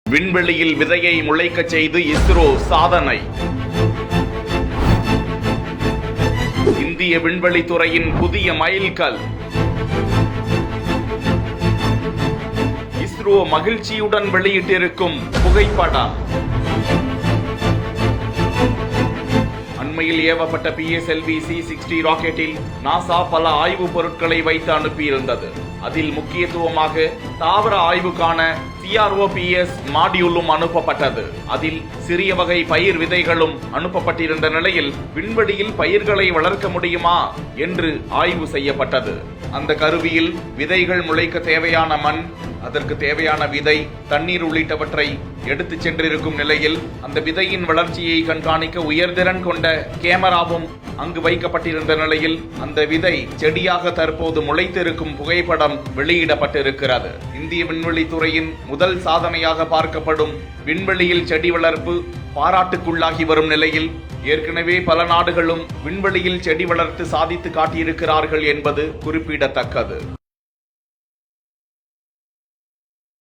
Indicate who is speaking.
Speaker 1: விண்வெளியில் விதையை முளைக்கச் செய்து இஸ்ரோ சாதனை. இந்திய விண்வெளித்துறையின் புதிய மைல்கல். இஸ்ரோ மகிழ்ச்சியுடன் வெளியிட்டிருக்கும் புகைப்படம். அண்மையில் ஏவப்பட்ட PSLV C-60 ராக்கெட்டில் நாசா பல ஆய்வுப் பொருட்களை வைத்து அனுப்பியிருந்தது. அதில் முக்கியத்துவமாக தாவர ஆய்வுக்கான CROPS மாடியூலும் அனுப்பப்பட்டது. அதில் சிறிய வகை பயிர் விதைகளும் அனுப்பப்பட்டிருந்த நிலையில் விண்வெளியில் பயிர்களை வளர்க்க முடியுமா என்று ஆய்வு செய்யப்பட்டது. அந்த கருவியில் விதைகள் முளைக்க தேவையான மண், அதற்கு தேவையான விதை, தண்ணீர் உள்ளிட்டவற்றை எடுத்துச் சென்றிருக்கும் நிலையில் அந்த விதையின் வளர்ச்சியை கண்காணிக்க உயர்திறன் கொண்ட கேமராவும் அங்கு வைக்கப்பட்டிருந்த நிலையில் அந்த விதை செடியாக தற்போது முளைத்திருக்கும் புகைப்படம் வெளியிடப்பட்டிருக்கிறது. இந்திய விண்வெளித்துறையின் முதல் சாதனையாக பார்க்கப்படும் விண்வெளியில் செடி வளர்ப்பு பாராட்டுக்குள்ளாகி வரும் நிலையில் ஏற்கனவே பல நாடுகளும் விண்வெளியில் செடி வளர்த்து சாதித்து காட்டியிருக்கிறார்கள் என்பது குறிப்பிடத்தக்கது.